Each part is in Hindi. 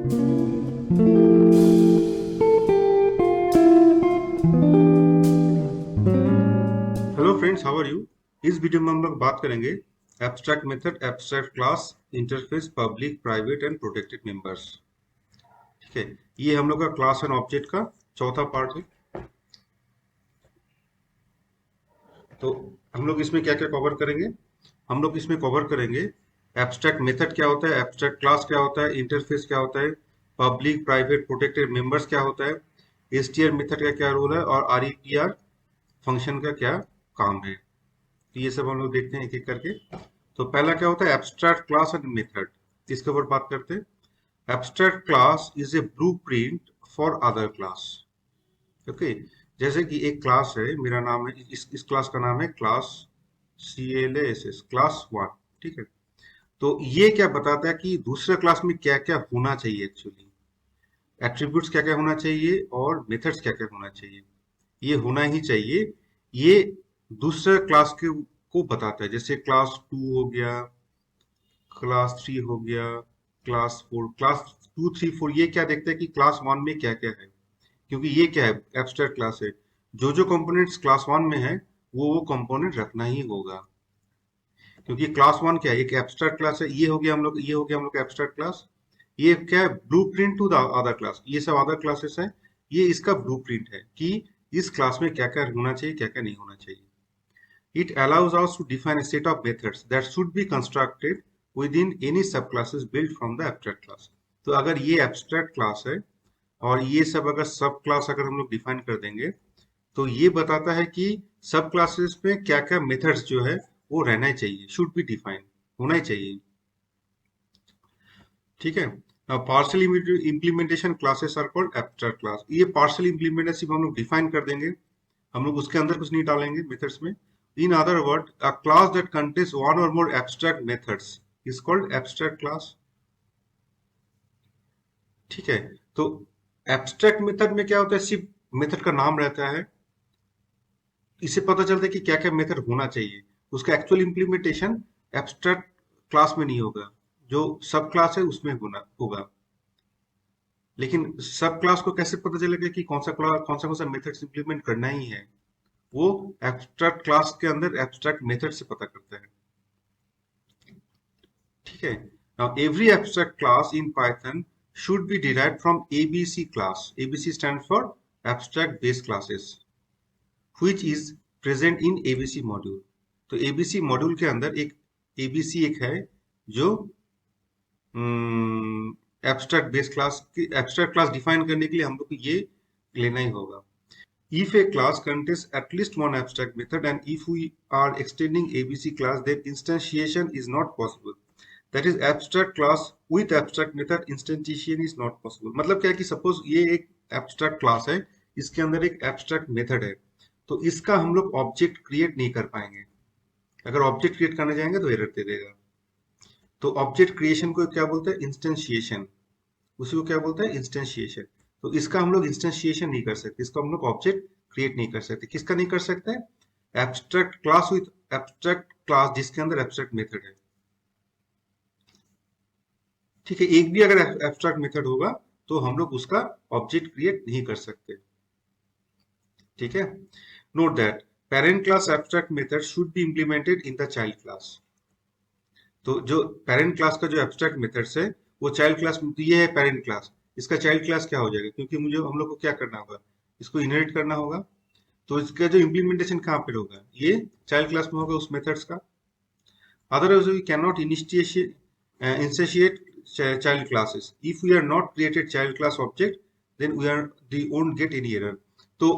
Hello friends, how are you. इस वीडियो में हम लोग बात करेंगे abstract method, abstract class, interface, public, private and protected members. ठीक है, ये हम लोग का क्लास एंड ऑब्जेक्ट का चौथा पार्ट है। तो हम लोग इसमें क्या क्या कवर करेंगे। हम लोग इसमें कवर करेंगे एब्स्ट्रैक्ट मेथड क्या होता है, एब्स्ट्रैक्ट क्लास क्या होता है, इंटरफेस क्या होता है, पब्लिक, प्राइवेट, प्रोटेक्टेड मेंबर्स क्या होता है, एसटीआर मेथड का क्या रोल है और आरईटीआर फंक्शन का क्या काम है। तो ये सब हम लोग देखते हैं एक एक करके। तो पहला क्या होता है, एब्स्ट्रैक्ट क्लास एंड मेथड। इसके ऊपर बात करते हैं। Abstract class is a blueprint for other class. Okay, जैसे कि एक क्लास है, मेरा नाम है, इस क्लास का नाम है क्लास CLASS, क्लास 1। ठीक है, तो ये क्या बताता है कि दूसरे क्लास में क्या क्या होना चाहिए, एक्चुअली एट्रीब्यूट्स क्या क्या होना चाहिए और मेथड्स क्या क्या होना चाहिए। ये होना ही चाहिए। ये दूसरे क्लास के को बताता है। जैसे क्लास 2 हो गया, क्लास 3 हो गया, क्लास 4, क्लास 2 3 4, ये क्या देखते हैं कि क्लास 1 में क्या क्या है। क्योंकि ये क्या है, एब्स्ट्रैक्ट क्लास है। जो जो कंपोनेंट्स क्लास 1 में है वो कंपोनेंट रखना ही होगा। क्योंकि क्लास 1 क्या है, एक एब्स्ट्रैक्ट क्लास है। ये हो गया हम लोग एब्स्ट्रैक्ट क्लास। ये क्या है, blueprint to the other class. ये सब अदर क्लासेस है। ये इसका ब्लूप्रिंट है कि इस क्लास में क्या क्या होना चाहिए, क्या क्या नहीं होना चाहिए। It allows us to define a set of methods that should be constructed within any subclasses built from the abstract class. तो अगर ये abstract class है और ये सब अगर सब क्लास अगर हम लोग डिफाइन कर देंगे, तो ये बताता है कि सब क्लासेस में क्या क्या मेथड्स जो है वो रहना ही चाहिए, शुड बी डिफाइन, होना ही चाहिए। ठीक है, partial implementation classes are called abstract class. ये पार्शियल इम्प्लीमेंटेशन हम लोग डिफाइन कर देंगे, हम लोग उसके अंदर कुछ नहीं डालेंगे मेथड्स में। In other word, a class that contains one or more abstract methods is called abstract class. ठीक है, तो एब्स्ट्रैक्ट मेथड में क्या होता है, सिर्फ मेथड का नाम रहता है। इससे पता चलता है कि क्या क्या मेथड होना चाहिए। उसका एक्चुअल इम्प्लीमेंटेशन एब्स्ट्रैक्ट क्लास में नहीं होगा, जो सब क्लास है उसमें होना होगा। लेकिन सब क्लास को कैसे पता चलेगा कि कौन सा मेथड्स इंप्लीमेंट करना ही है। वो एब्स्ट्रैक्ट क्लास के अंदर एब्स्ट्रैक्ट मेथड से पता करता है। ठीक है, now every abstract class in Python should be derived from ABC class. ABC stands for abstract base classes, which is present in ABC module. तो ABC मॉड्यूल के अंदर एक ABC एक है जो एब्स्ट्रैक्ट बेस क्लास की एब्स्ट्रैक्ट क्लास डिफाइन करने के लिए हम लोग को ये लेना ही होगा। If a class contains at least one abstract method and if we are extending ABC class, then instantiation is not possible. That is, abstract class with abstract method instantiation is not possible. मतलब क्या है कि सपोज ये एक abstract class है, इसके अंदर एक abstract method है, तो इसका हम लोग ऑब्जेक्ट क्रिएट नहीं कर पाएंगे। अगर ऑब्जेक्ट क्रिएट करने जाएंगे तो एरर दे देगा। तो ऑब्जेक्ट क्रिएशन को क्या बोलते हैं, इंस्टेंशिएशन। उसी को क्या बोलते हैं, इंस्टेंशिएशन। तो इसका हम लोग इंस्टेंशिएशन नहीं कर सकते, इसको हम लोग ऑब्जेक्ट क्रिएट नहीं कर सकते। किसका नहीं कर सकते, abstract class with abstract class जिसके अंदर एब्स्ट्रैक्ट मेथड है। ठीक है, एक भी अगर एब्स्ट्रैक्ट मेथड होगा तो हम लोग उसका ऑब्जेक्ट क्रिएट नहीं कर सकते। ठीक है, note that parent class abstract method should be implemented in the child class. तो जो पेरेंट क्लास का जो एब्स्ट्रैक्ट मेथड्स है वो चाइल्ड क्लास में, तो ये है पेरेंट क्लास, इसका चाइल्ड क्लास क्या हो जाएगा, क्योंकि मुझे हम लोग को क्या करना होगा, इसको इनहेरिट करना होगा। तो इसका जो इम्प्लीमेंटेशन कहाँ पे होगा, ये चाइल्ड क्लास में होगा उस मेथड्स का। Otherwise we can not instantiate child classes. If we are not created child class object, then we won't get any error. तो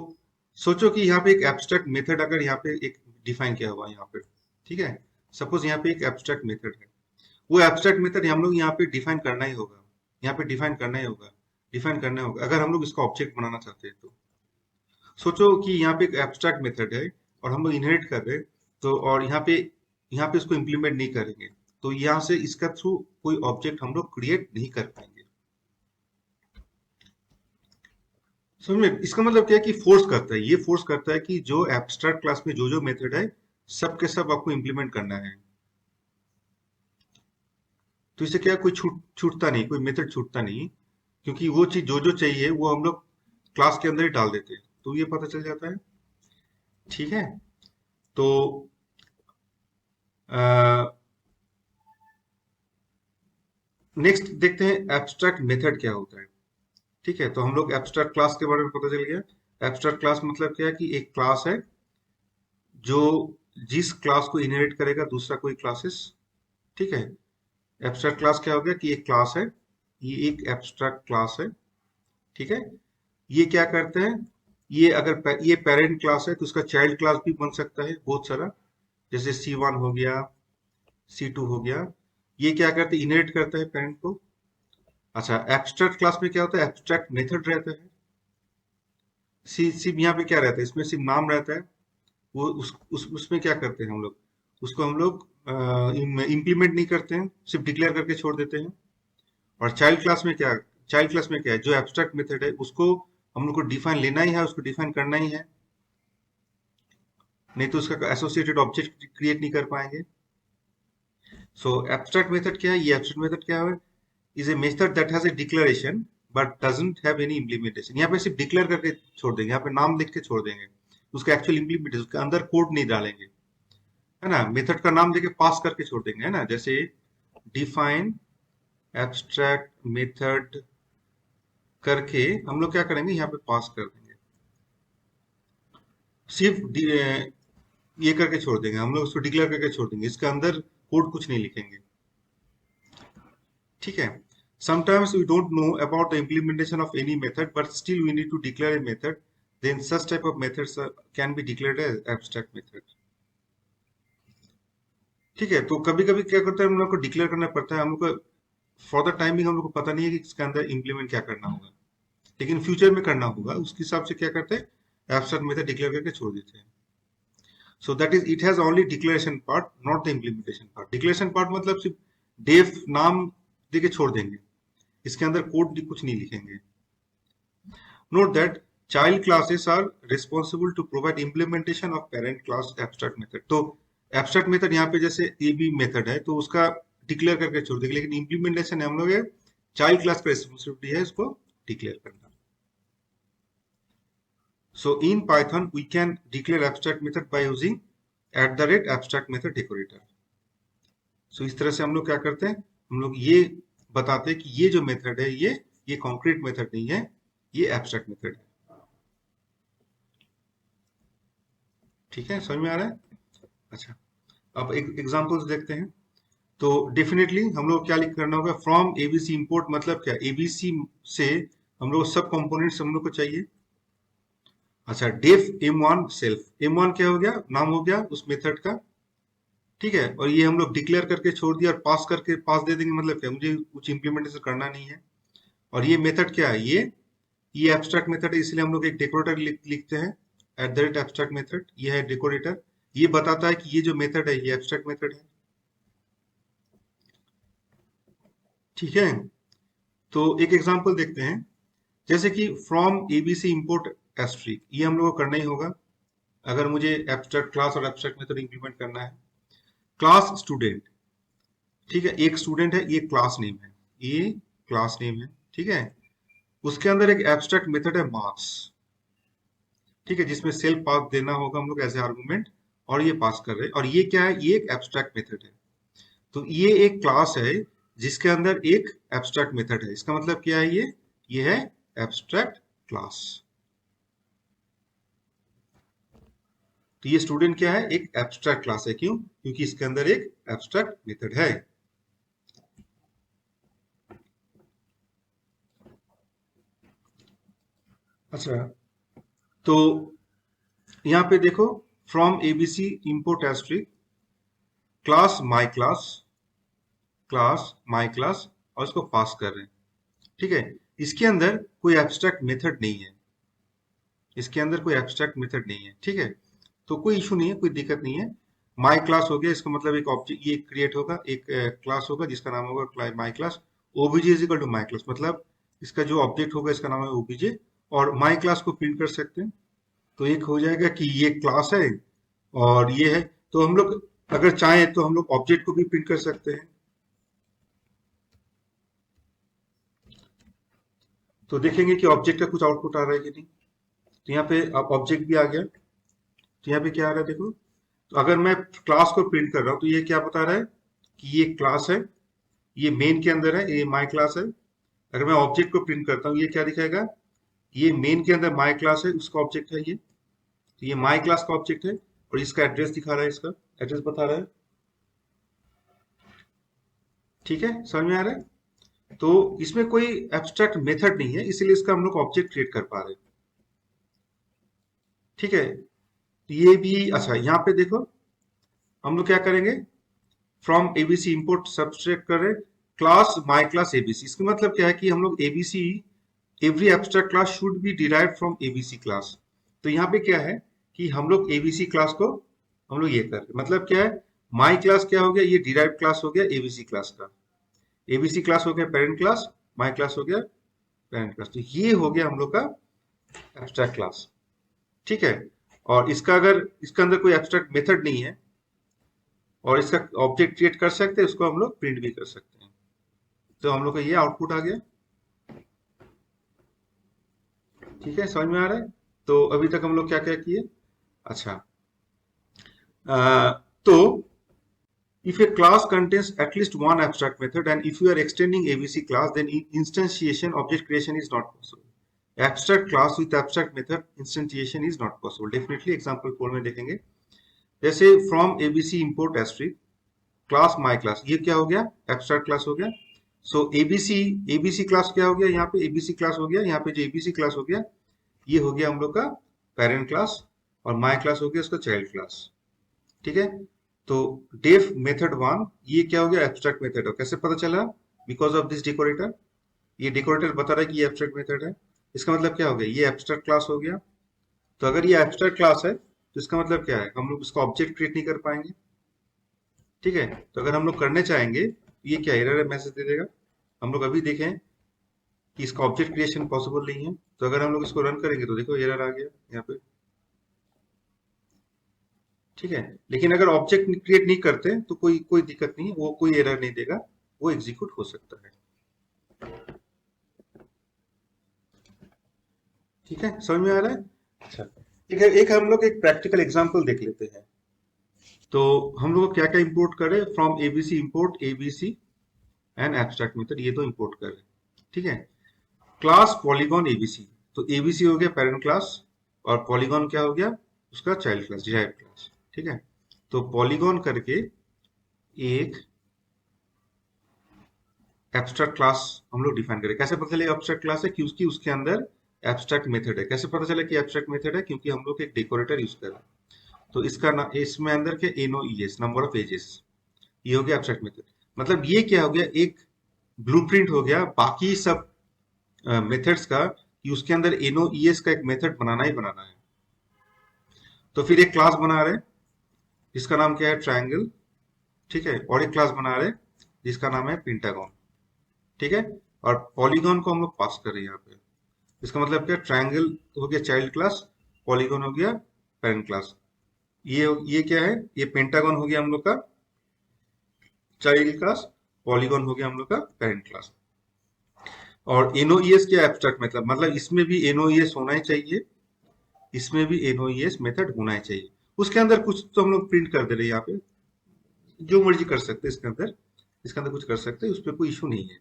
सोचो कि यहाँ पे एक एब्स्ट्रैक्ट मेथड अगर यहाँ पे एक डिफाइन किया हुआ है यहाँ पे। ठीक है, सपोज यहाँ पे एक एब्स्ट्रैक्ट मेथड है, वो एब्स्ट्रैक्ट मेथड हम लोग यहाँ पे डिफाइन करना ही होगा, यहाँ पे डिफाइन करना ही होगा, डिफाइन करना होगा अगर हम लोग इसका ऑब्जेक्ट बनाना चाहते हैं। तो सोचो कि यहाँ पे एक एब्स्ट्रैक्ट मेथड है और हम लोग इनहेरिट कर रहे हैं, तो और यहाँ पे इसको इम्प्लीमेंट नहीं करेंगे तो यहाँ से इसका थ्रू कोई ऑब्जेक्ट हम लोग क्रिएट नहीं कर पाएंगे। समझ में, इसका मतलब क्या है कि फोर्स करता है, ये फोर्स करता है कि जो एब्स्ट्रैक्ट क्लास में जो जो मेथड है सब के सब आपको इम्प्लीमेंट करना है। तो इससे क्या, कोई छूटता नहीं, कोई मेथड छूटता नहीं। क्योंकि वो चीज जो जो चाहिए वो हम लोग क्लास के अंदर ही डाल देते हैं, तो ये पता चल जाता है। ठीक है। तो नेक्स्ट देखते हैं एब्स्ट्रैक्ट मेथड क्या होता है। ठीक है, तो हम लोग एब्स्ट्रैक्ट क्लास के बारे में पता चल गया। एब्स्ट्रैक्ट क्लास मतलब क्या है कि एक क्लास है जो जिस क्लास को इनहेरिट करेगा दूसरा कोई क्लासेस। ठीक है। एब्स्ट्रैक्ट क्लास क्या हो गया कि एक क्लास है, ये एक एब्स्ट्रैक्ट क्लास है। ठीक है। ये क्या करते हैं, ये अगर ये पेरेंट क्लास है तो उसका चाइल्ड क्लास भी बन सकता है बहुत सारा, जैसे C1 हो गया, C2 हो गया। ये क्या करते हैं, इनहेरिट करता है पेरेंट को। अच्छा, एब्स्ट्रैक्ट क्लास में क्या होता है, एब्स्ट्रैक्ट मेथड रहता है। सिर्फ यहाँ पे क्या रहता है, इसमें सिर्फ नाम रहता है। वो उसमें क्या करते हैं हम लोग, उसको हम लोग इम्प्लीमेंट नहीं करते हैं, सिर्फ डिक्लेयर करके छोड़ देते हैं। और चाइल्ड क्लास में क्या है, जो एब्स्ट्रैक्ट मेथड है उसको हम लोग को डिफाइन लेना ही है, उसको डिफाइन करना ही है, नहीं तो उसका एसोसिएटेड ऑब्जेक्ट क्रिएट नहीं कर पाएंगे। सो एब्स्ट्रैक्ट मेथड क्या है, ये एब्स्ट्रैक्ट मेथड क्या है, is a method that has a declaration but doesn't have any implementation. यहाँ पे सिर्फ डिक्लेयर करके छोड़ देंगे, यहाँ पे नाम लिख के छोड़ देंगे, उसका एक्चुअल इम्प्लीमेंटेशन, उसके अंदर कोड नहीं डालेंगे, है ना। मेथड का नाम देके पास करके छोड़ देंगे, है ना, जैसे डिफाइन एब्स्ट्रैक्ट मेथड करके हम लोग क्या करेंगे, यहाँ पे पास कर देंगे, सिर्फ ये करके छोड़ देंगे, हम लोग उसको डिक्लेयर करके छोड़ देंगे, इसके अंदर कोड कुछ नहीं लिखेंगे। ठीक है। Sometimes we don't know about the implementation of any method, but still we need to declare a method. Then such type of methods can be declared as abstract method. ठीक है, तो कभी कभी क्या करते हैं, हम लोग को डिक्लेयर करना पड़ता है, हम लोग को फॉर द टाइमिंग हम लोग को पता नहीं है कि इसके अंदर इम्प्लीमेंट क्या करना होगा, लेकिन फ्यूचर में करना होगा, उसके हिसाब से क्या करते हैं, एब्स्ट्रैक्ट मेथड डिक्लेयर करके छोड़ देते हैं। So that is it has only declaration part, not the implementation part. Declaration part मतलब सिर्फ डेफ नाम देके छोड़ देंगे, इसके अंदर कोड कुछ नहीं लिखेंगे। Note that child classes are responsible to provide implementation of parent class abstract method. तो abstract method यहाँ पे जैसे ये भी मेथड है तो उसका डिक्लेयर करके छोड़ देंगे, लेकिन इम्प्लीमेंटेशन हम लोग चाइल्ड क्लास का रिस्पॉन्सिबिलिटी है इसको डिक्लेयर करना। So in Python we can declare abstract method by using @abstract method decorator. So इस तरह से हम लोग क्या करते हैं, हम लोग ये बताते हैं कि ये जो मेथड है ये कॉन्क्रीट मेथड नहीं है, ये एब्स्ट्रैक्ट मेथड है। ठीक है, समझ में आ रहा है। अच्छा, अब एक एग्जांपल्स देखते हैं। तो डेफिनेटली हम लोग क्या लिख करना होगा, फ्रॉम एबीसी इंपोर्ट मतलब क्या, एबीसी से हम लोग सब कंपोनेंट्स हम लोग को चाहिए। अच्छा, डेफ m1 सेल्फ, m1 क्या हो गया, नाम हो गया उस मेथड का। ठीक है, और ये हम लोग डिक्लेयर करके छोड़ दिया और पास दे देंगे, मतलब क्या, मुझे कुछ इंप्लीमेंटेशन करना नहीं है। और ये मेथड क्या है, ये एब्स्ट्रैक्ट मेथड है, इसलिए हम लोग एक डेकोरेटर लिखते हैं, @abstract method, ये है डेकोरेटर। ये बताता है कि ये जो मेथड है ये एब्स्ट्रैक्ट मेथड है। ठीक है, तो एक एग्जांपल देखते हैं, जैसे कि फ्रॉम एबीसी इंपोर्ट एस्ट्रिक, ये हम लोग को करना ही होगा अगर मुझे एब्स्ट्रैक्ट क्लास और एब्स्ट्रैक्ट मेथड इंप्लीमेंट करना है। क्लास स्टूडेंट, ठीक है, एक स्टूडेंट है, ये क्लास नेम है, ये क्लास नेम है। ठीक है, उसके अंदर एक एब्स्ट्रैक्ट मेथड है मार्क्स। ठीक है, जिसमें सेल्फ पास देना होगा हम लोग एज ए आर्गुमेंट, और ये पास कर रहे हैं, और ये क्या है, ये एक एब्स्ट्रैक्ट मेथड है। तो ये एक क्लास है जिसके अंदर एक एब्स्ट्रैक्ट मेथड है, इसका मतलब क्या है, ये है एब्स्ट्रैक्ट क्लास। तो ये स्टूडेंट क्या है, एक एब्स्ट्रैक्ट क्लास है, क्यों, क्योंकि इसके अंदर एक एब्स्ट्रैक्ट मेथड है। अच्छा, तो यहाँ पे देखो, from ABC import asterisk class my class और इसको पास कर रहे हैं। ठीक है, इसके अंदर कोई एब्स्ट्रैक्ट मेथड नहीं है, इसके अंदर कोई एब्स्ट्रैक्ट मेथड नहीं है। ठीक है, तो कोई इशू नहीं है, कोई दिक्कत नहीं है। माई क्लास हो गया, इसका मतलब एक ऑब्जेक्ट ये क्रिएट होगा, एक क्लास होगा जिसका नाम होगा my class. OBJ is equal to my class, मतलब इसका जो ऑब्जेक्ट होगा इसका नाम है ओबीजे, और माई क्लास को प्रिंट कर सकते हैं। तो एक हो जाएगा कि ये क्लास है और ये है, तो हम लोग अगर चाहें तो हम लोग ऑब्जेक्ट को भी प्रिंट कर सकते हैं। तो देखेंगे कि ऑब्जेक्ट का कुछ आउटपुट आ रहा है कि नहीं। तो यहाँ पे अब ऑब्जेक्ट भी आ गया। तो यहाँ पे क्या आ रहा है देखो। तो अगर मैं क्लास को प्रिंट कर रहा हूँ तो ये क्या बता रहा है कि ये क्लास है, ये मेन के अंदर है, ये माई क्लास है। अगर मैं ऑब्जेक्ट को प्रिंट करता हूँ ये क्या दिखाएगा, ये मेन के अंदर माई क्लास है, उसका ऑब्जेक्ट है ये। तो ये माई क्लास का ऑब्जेक्ट है और इसका एड्रेस दिखा रहा है, इसका एड्रेस बता रहा है। ठीक है, समझ में आ रहा है। तो इसमें कोई एब्स्ट्रैक्ट मेथड नहीं है, इसीलिए इसका हम लोग ऑब्जेक्ट क्रिएट कर पा रहे हैं। ठीक है, तो ये भी अच्छा। यहाँ पे देखो हम लोग क्या करेंगे, फ्रॉम एबीसी इंपोर्ट सब्सट्रैक्ट करें क्लास माई क्लास एबीसी। इसका मतलब क्या है कि हम लोग ABC every abstract class should be derived from ABC class. तो यहाँ पे क्या है कि हम लोग एबीसी क्लास को हम लोग ये कर रहे हैं। मतलब क्या है, माई क्लास क्या हो गया, ये डिराइव्ड क्लास हो गया एबीसी क्लास का। एबीसी क्लास हो गया पेरेंट क्लास, माई क्लास हो गया पेरेंट क्लास। तो ये हो गया हम लोग का एब्स्ट्रैक्ट क्लास। ठीक है, और इसका अगर इसके अंदर कोई एब्स्ट्रैक्ट मेथड नहीं है और इसका ऑब्जेक्ट क्रिएट कर सकते हैं, उसको हम लोग प्रिंट भी कर सकते हैं। तो हम लोग का ये आउटपुट आ गया। ठीक है, समझ में आ रहा है। तो अभी तक हम लोग क्या क्या किए। अच्छा, तो if a class contains at least one abstract method and if you are extending abc class, then instantiation object creation is not possible. Abstract class with abstract method instantiation is not possible. Definitely example 4 में देखेंगे। जैसे from abc import asterisk class my class, ये क्या हो गया, abstract class हो गया। so abc class क्या हो गया, यहाँ पे abc class हो गया, यहाँ पे जो abc class हो गया ये हो गया हम लोग का पेरेंट क्लास, और माई क्लास हो गया उसका चाइल्ड क्लास। ठीक है, तो डेफ मेथड वन ये क्या हो गया, एब्स्ट्रैक्ट मेथड हो। कैसे पता चला, बिकॉज ऑफ दिस डेकोरेटर। ये डेकोरेटर बता रहा है कि ये एब्स्ट्रैक्ट मेथड है। इसका मतलब क्या हो गया, ये एब्स्ट्रैक्ट क्लास हो गया। तो अगर ये एब्स्ट्रैक्ट क्लास है तो इसका मतलब क्या है, हम लोग इसका ऑब्जेक्ट क्रिएट नहीं कर पाएंगे। ठीक है, तो अगर हम लोग करने चाहेंगे तो ये क्या एरर मैसेज दे देगा। हम लोग अभी देखें कि इसका ऑब्जेक्ट क्रिएशन पॉसिबल नहीं है। तो अगर हम लोग इसको रन करेंगे तो देखो एरर आ गया यहाँ पे। ठीक है, लेकिन अगर ऑब्जेक्ट क्रिएट नहीं करते तो कोई कोई दिक्कत नहीं है, वो कोई एरर नहीं देगा, वो एग्जीक्यूट हो सकता है। ठीक है, समझ में आ रहा है। अच्छा, ठीक है, एक हम लोग एक प्रैक्टिकल एग्जांपल देख लेते हैं। तो हम लोग क्या क्या इंपोर्ट करें, from ABC import ABC and abstract method, ये तो इंपोर्ट करें। ठीक है, क्लास पॉलीगॉन एबीसी। तो एबीसी हो गया पेरेंट क्लास और पॉलीगॉन क्या हो गया, उसका चाइल्ड क्लास, डिराइव्ड क्लास। ठीक है, तो पॉलीगॉन करके एक एब्स्ट्रैक्ट क्लास हम लोग डिफाइन करें। कैसे पता चले एब्स्ट्रैक्ट क्लास है, क्योंकि उसके अंदर एब्स्ट्रैक्ट मेथड है। कैसे पता चला कि एब्स्ट्रैक्ट मेथड है, क्योंकि हम लोग एक डेकोरेटर यूज कर रहे हैं। तो इसका ना इसमें अंदर के एनओईएस नंबर ऑफ एजेस, ये हो गया एब्स्ट्रैक्ट मेथड। मतलब ये क्या हो गया, एक ब्लूप्रिंट हो गया बाकी सब मेथड्स का, कि उसके अंदर एनओईएस का एक मेथड बनाना ही बनाना है। तो फिर एक क्लास बना रहे हैं जिसका नाम क्या है, ट्रायंगल। ठीक है, और एक क्लास बना रहे हैं जिसका नाम है पेंटागन। ठीक है, और पॉलीगॉन को हम लोग पास कर रहे हैं यहाँ पे। इसका मतलब क्या, ट्रायंगल हो गया चाइल्ड क्लास, पॉलीगॉन हो गया पेरेंट क्लास। ये क्या है, ये पेंटागन हो गया हम लोग का चाइल्ड क्लास, पॉलीगॉन हो गया हम लोग का पेरेंट क्लास। और एनओईएस क्या, एब्स्ट्रैक्ट मतलब इसमें भी एनओईएस होना ही चाहिए, इसमें भी एनओईएस मेथड होना ही चाहिए। उसके अंदर कुछ तो हम लोग प्रिंट कर दे रहे हैं यहाँ पे, जो मर्जी कर सकते हैं इसके अंदर कुछ कर सकते हैं, उस पर कोई इशू नहीं है।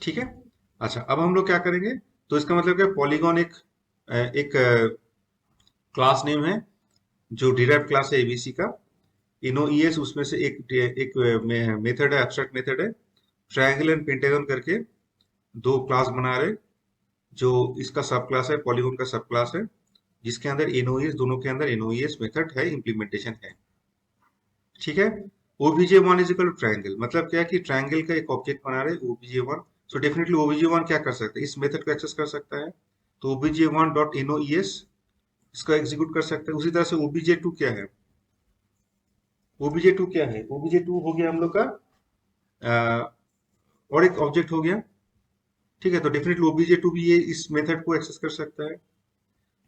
ठीक है, अच्छा अब हम लोग क्या करेंगे, तो इसका मतलब क्या, पॉलीगॉन एक क्लास नेम है जो डिराइव्ड क्लास है एबीसी का। इनोईएस उसमें से एक मेथड है, एब्स्ट्रैक्ट मेथड है। ट्रायंगल एंड पेंटागन करके दो क्लास बना रहे, जो इसका सब क्लास है, पॉलीगॉन का सब क्लास है, जिसके अंदर एनओईएस, दोनों के अंदर एनओईएस मेथड है, इंप्लीमेंटेशन है। ठीक है, OBJ one is equal to triangle, मतलब क्या है कि ट्रायंगल का एक ऑब्जेक्ट बना रहे OBJ one. So definitely OBJ one क्या कर सकता है, इस मेथड को एक्सेस कर सकता है। तो ओबीजे वन डॉट एनओईएस इसको एग्जीक्यूट कर सकते हैं। उसी तरह से ओबीजे टू क्या है, ओबीजे टू क्या है, ओबीजे टू हो गया हम लोग का और एक ऑब्जेक्ट हो गया। ठीक है, तो डेफिनेटली ओबीजे टू भी ये इस मेथड को एक्सेस कर सकता है।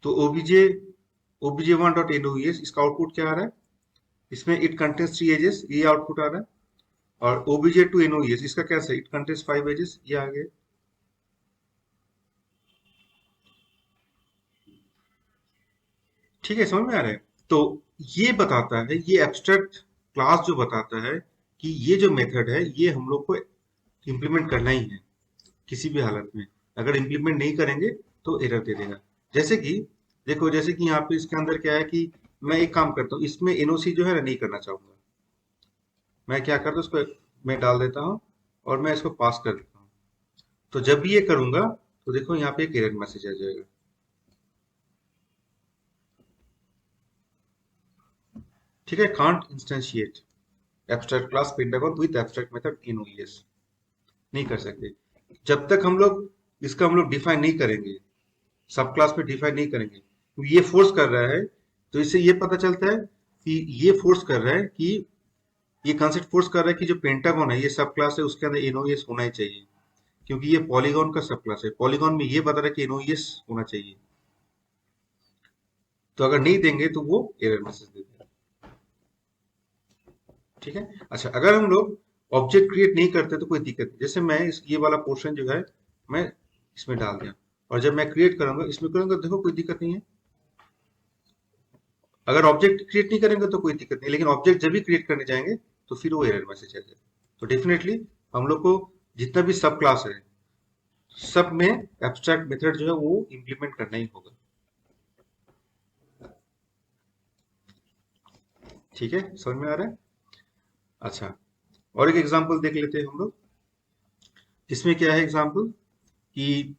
तो ओबीजे वन डॉट एनओईएस, इसका आउटपुट क्या आ रहा है, इसमें इट कंटेन्स 3 एजेस, ये आउटपुट आ रहा है। और obj2 noes इसका कैसा है, इट कंटेन्स 5 एजेस, ये आ गए। ठीक है, समझ में आ रहा है? तो ये बताता है, ये एब्स्ट्रैक्ट क्लास जो बताता है कि ये जो मेथड है ये हम लोग को इम्प्लीमेंट करना ही है किसी भी हालत में। अगर इम्प्लीमेंट नहीं करेंगे तो एरर दे देगा। जैसे कि देखो, जैसे कि यहाँ पे इसके अंदर क्या है कि मैं एक काम करता हूँ, इसमें एनओसी जो है ना नहीं करना चाहूंगा। मैं क्या करता हूँ, उसको मैं डाल देता हूँ और मैं इसको पास कर देता हूँ। तो जब भी ये करूंगा तो देखो यहाँ पे एक एरर मैसेज आ जाएगा। ठीक है, can't instantiate abstract class pentagon with abstract method in ओईएस, नहीं कर सकते जब तक हम लोग डिफाइन नहीं करेंगे, सब क्लास में डिफाइन नहीं करेंगे। तो ये फोर्स कर रहा है, तो इससे ये पता चलता है कि ये फोर्स कर रहा है कि ये कंसेप्ट फोर्स कर रहा है कि जो पेंटागन है ये सब क्लास है, उसके अंदर एनओईएस होना ही चाहिए, क्योंकि ये पॉलीगॉन का सब क्लास है। पॉलीगॉन में ये बता रहा है कि एनओईएस होना चाहिए। तो अगर नहीं देंगे तो वो एरर मैसेज देगा। ठीक है, अच्छा, अगर हम लोग ऑब्जेक्ट क्रिएट नहीं करते तो कोई दिक्कत नहीं। जैसे मैं ये वाला पोर्शन जो है मैं इसमें डाल दिया, और जब मैं क्रिएट करूंगा इसमें करूंगा, देखो कोई दिक्कत नहीं है। अगर ऑब्जेक्ट क्रिएट नहीं करेंगे तो कोई दिक्कत नहीं, लेकिन ऑब्जेक्ट जब भी क्रिएट करने जाएंगे तो फिर वो एरर मैसेज आ जाएगा। तो डेफिनेटली हम लोग को जितना भी सब क्लास है सब में एब्स्ट्रैक्ट मेथड जो है वो इम्प्लीमेंट करना ही होगा। ठीक है, समझ में आ रहा है? अच्छा, और एक एग्जांपल देख लेते हैं हम लोग। इसमें क्या है एग्जांपल कि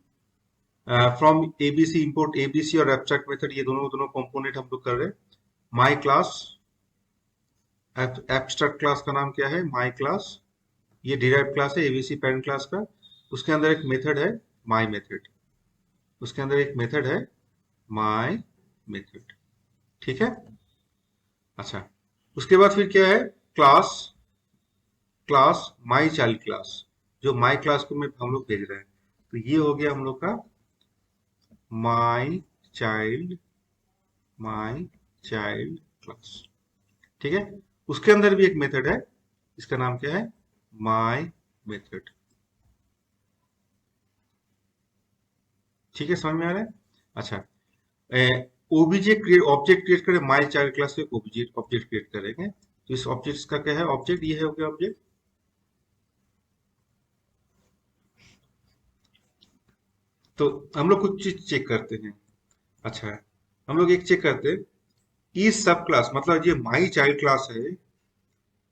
फ्रॉम एबीसी इंपोर्ट एबीसी और एब्स्ट्रैक्ट मेथड, ये दोनों दोनों कंपोनेंट हम लोग कर रहे हैं। माई क्लास, एब्स्ट्रैक्ट क्लास का नाम क्या है? My class. ये डिराइव्ड क्लास है एबीसी पेरेंट क्लास का। उसके अंदर एक मेथड है माई मेथड, उसके अंदर एक मेथड है माई मेथड। ठीक है, अच्छा, उसके बाद फिर क्या है? Class, class my child class, जो माई क्लास को मैं हम लोग भेज रहे हैं। तो ये हो गया हम लोग का my child, my child class. ठीक है, उसके अंदर भी एक मेथड है, इसका नाम क्या है? My method. ठीक है, समझ में आ रहा है? अच्छा, ओबीजे क्रिएट, ऑब्जेक्ट क्रिएट करें माई चाइल्ड क्लास से ऑब्जेक्ट ऑब्जेक्ट क्रिएट करेंगे। तो इस ऑब्जेक्ट का क्या है? ऑब्जेक्ट ये है, हो गया ऑब्जेक्ट। तो हम लोग कुछ चीज चेक करते हैं। अच्छा, हम लोग एक चेक करते हैं, इस सब क्लास मतलब ये माई चाइल्ड क्लास है,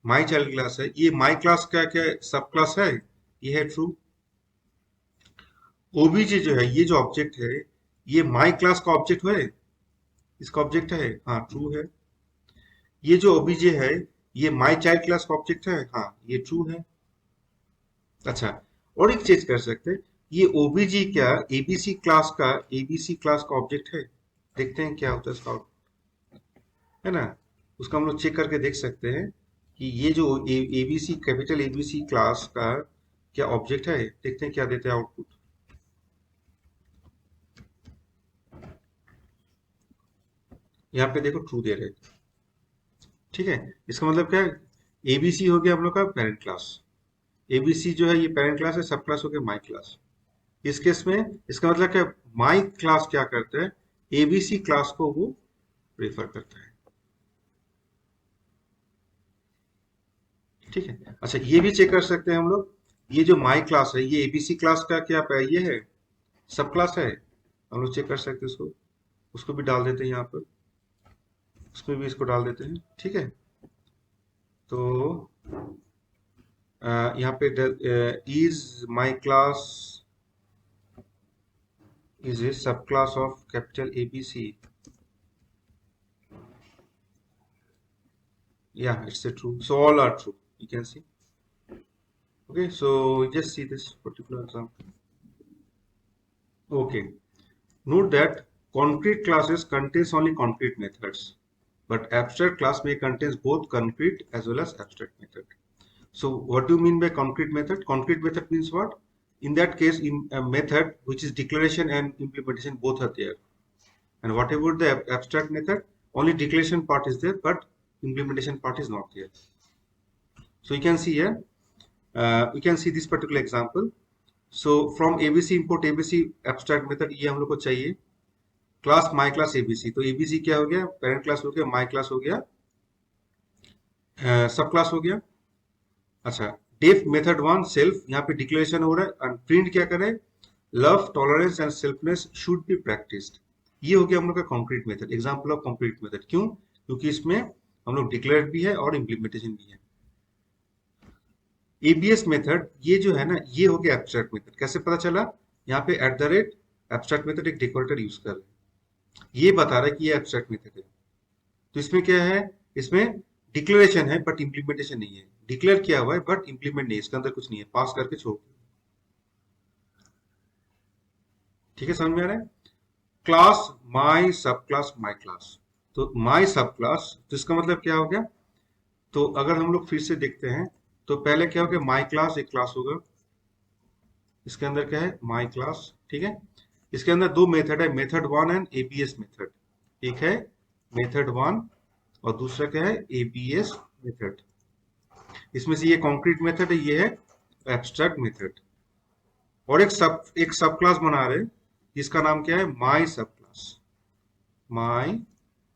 माई चाइल्ड क्लास है, ये माई क्लास का क्या सब क्लास है? ये है ट्रू। ओबीजे जो है, ये जो ऑब्जेक्ट है, ये माई क्लास का ऑब्जेक्ट है, इसका ऑब्जेक्ट है, हाँ ट्रू है। ये जो ओबीजे है, ये माई चाइल्ड क्लास का ऑब्जेक्ट है, हाँ ये ट्रू है। अच्छा, और एक चीज कर सकते हैं, ये ओबीजी क्या एबीसी क्लास का ऑब्जेक्ट है? देखते हैं क्या होता है इसका, है ना? उसका हम लोग चेक करके देख सकते हैं कि ये जो एबीसी कैपिटल एबीसी क्लास का क्या ऑब्जेक्ट है। देखते हैं क्या देते हैं आउटपुट। यहाँ पे देखो ट्रू दे रहे हैं। ठीक है, इसका मतलब क्या है? एबीसी हो गया हम लोग का पेरेंट क्लास, एबीसी जो है ये पेरेंट क्लास है, सब क्लास हो गया माई क्लास। इस केस में इसका मतलब क्या? माई क्लास क्या करता है? एबीसी क्लास को वो रेफर करता है। ठीक है, अच्छा, ये भी चेक कर सकते हैं हम लोग, ये जो माई क्लास है ये एबीसी क्लास का क्या ये है, सब क्लास है। हम लोग चेक कर सकते हैं उसको, उसको भी डाल देते हैं यहाँ पर, उसमें भी इसको डाल देते हैं। ठीक है, तो यहाँ पे is my class is a subclass of capital ABC. Yeah, it's a true. So all are true. You can see. Okay, so just see this particular example. Okay, note that concrete classes contains only concrete methods, but abstract class may contains both concrete as well as abstract method. So what do you mean by concrete method? Concrete method means what? In that case, in a method which is declaration and implementation both are there. And whatever the abstract method, only declaration part is there, but implementation part is not there. So you can see here, we can see this particular example. So from ABC import ABC abstract method, ये हम लोग को चाहिए, क्लास माई क्लास एबीसी, तो एबीसी क्या हो गया, पेरेंट क्लास हो गया, माई क्लास हो गया, सब क्लास हो गया। अच्छा, डेफ मेथड वन सेल्फ, यहाँ पे डिक्लेरेशन हो रहा है, एंड प्रिंट क्या करें, love tolerance and selflessness should be practised. ये हो गया हम लोग का concrete method, example of concrete method. क्यों? क्योंकि इसमें हम लोग डिक्लेयर भी है और इम्प्लीमेंटेशन भी है। एबीएस मेथड ये जो है ना, ये हो गया एब्स्ट्रैक्ट मेथड। कैसे पता चला? यहाँ पे at the rate abstract method एक डेकोरेटर यूज कर रहे हैं, ये बता रहा है कि ये एब्स्ट्रैक्ट मेथड है। तो इसमें क्या है, इसमें डिक्लेरेशन है बट इम्प्लीमेंटेशन नहीं है, डिक्लेयर किया हुआ है बट इम्प्लीमेंट नहीं है, इसके अंदर कुछ नहीं है, पास करके छोड़। ठीक है, समझ में आ रहा है? क्लास माई सब क्लास माई क्लास, तो माई सब क्लास, तो इसका मतलब क्या हो गया? तो अगर हम लोग फिर से देखते हैं, तो पहले क्या हो गया, माई क्लास एक क्लास होगा, इसके अंदर क्या है, माई क्लास। ठीक है, इसके अंदर दो मेथड है, method one and ABS method. एक है मेथड वन और दूसरा क्या है, एबीएस मेथड। इसमें से ये कॉन्क्रीट मेथड है, ये है एब्स्ट्रैक्ट मेथड। और एक सब क्लास बना रहे हैं, जिसका नाम क्या है, माई सब क्लास। माई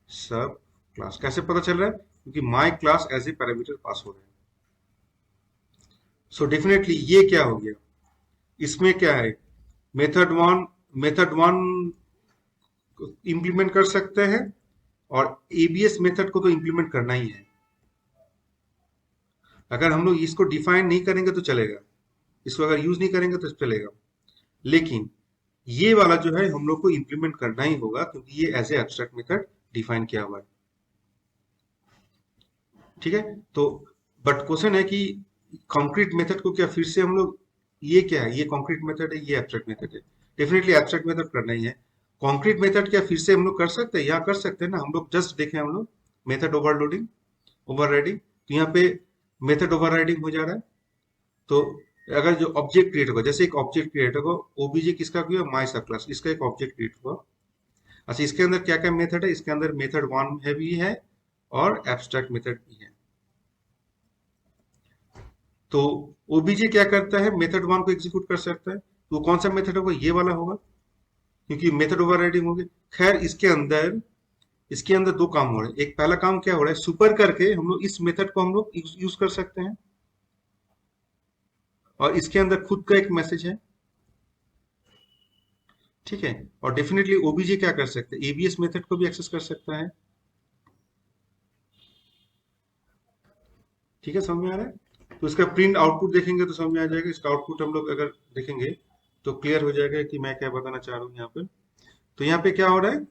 सब क्लास कैसे पता चल रहा है? क्योंकि my class as a parameter pass हो रहा है। सो डेफिनेटली ये क्या हो गया, इसमें क्या है, मेथड वन इंप्लीमेंट कर सकते हैं, और एबीएस मेथड को तो इंप्लीमेंट करना ही है। अगर हम लोग इसको डिफाइन नहीं करेंगे तो चलेगा, इसको अगर यूज नहीं करेंगे तो चलेगा, लेकिन ये वाला जो है हम लोग को इंप्लीमेंट करना ही होगा, क्योंकि ये as a abstract method define किया हुआ है। ठीक है, तो बट क्वेश्चन है कि कॉन्क्रीट मेथड को क्या फिर से हम लोग, ये क्या है, ये कॉन्क्रीट मेथड है, ये एब्स्ट्रैक्ट मेथड है, डेफिनेटली एब्स्ट्रैक्ट मेथड करना ही है। कॉन्क्रीट मेथड क्या फिर से हम लोग कर सकते हैं? यहाँ कर सकते हैं ना, हम लोग जस्ट देखें, हम लोग मेथड ओवरलोडिंग ओवरराइडिंग, तो यहाँ पे मेथड ओवरराइडिंग हो जा रहा है। तो अगर जो ऑब्जेक्ट क्रिएट होगा, जैसे एक ऑब्जेक्ट क्रिएट होगा, ओबीजे किसका हुआ, माई सब क्लास, इसका एक ऑब्जेक्ट क्रिएट हुआ। अच्छा, इसके अंदर क्या क्या मेथड है, इसके अंदर मेथड वन है भी है और एब्स्ट्रैक्ट मेथड भी है। तो ओबीजे क्या करता है, मेथड वन को एग्जीक्यूट कर सकता है, तो कौन सा मेथड होगा, ये वाला होगा, क्योंकि मेथड ओवरराइडिंग होगी। खैर, इसके अंदर दो काम हो रहे हैं। एक पहला काम क्या हो रहा है, सुपर करके हम लोग इस मेथड को हम लोग यूज कर सकते हैं, और इसके अंदर खुद का एक मैसेज है। ठीक है, और डेफिनेटली ओबीजे क्या कर सकते हैं, एबीएस मेथड को भी एक्सेस कर सकता है। ठीक है, समझ में आ रहा है? तो इसका प्रिंट आउटपुट देखेंगे तो समझ में आ जाएगा। इसका आउटपुट हम लोग अगर देखेंगे तो क्लियर हो जाएगा कि मैं क्या बताना चाह रहा हूँ यहाँ पे। तो यहाँ पे क्या हो रहा है,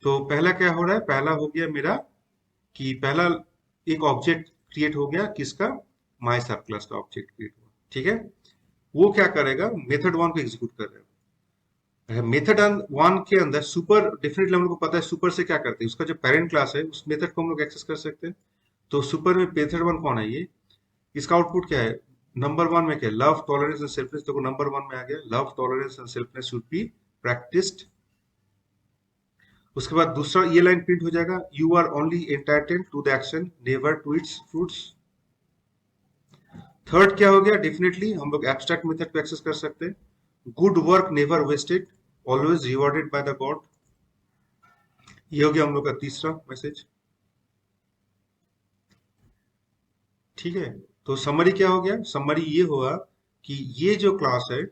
तो पहला क्या हो रहा है, पहला हो गया मेरा कि पहला एक ऑब्जेक्ट क्रिएट हो गया, किसका, माई सब क्लास का ऑब्जेक्ट क्रिएट हुआ। ठीक है, वो क्या करेगा, मेथड वन को एग्जीक्यूट कर रहा है। मेथड वन के अंदर सुपर, डेफिनेटली हम लोग को पता है सुपर से क्या करते हैं, उसका जो पेरेंट क्लास है उस मेथड को हम लोग एक्सेस कर सकते हैं। तो सुपर में मेथड वन कौन है, ये, इसका आउटपुट क्या है, नंबर वन में क्या है, लव टॉलरेंस एंड सेल्फनेस, देखो नंबर वन में आ गया, love tolerance and selflessness should be practised. उसके बाद दूसरा ये लाइन प्रिंट हो जाएगा, you are only entitled to the action, never to its fruits. Third क्या हो गया, डेफिनेटली हम लोग एब्स्ट्रैक्ट मेथड को एक्सेस कर सकते हैं, good work never wasted, always rewarded by the God. ये हो गया हम लोग का तीसरा मैसेज। ठीक है, तो समरी क्या हो गया, समरी ये हुआ कि ये जो क्लास है,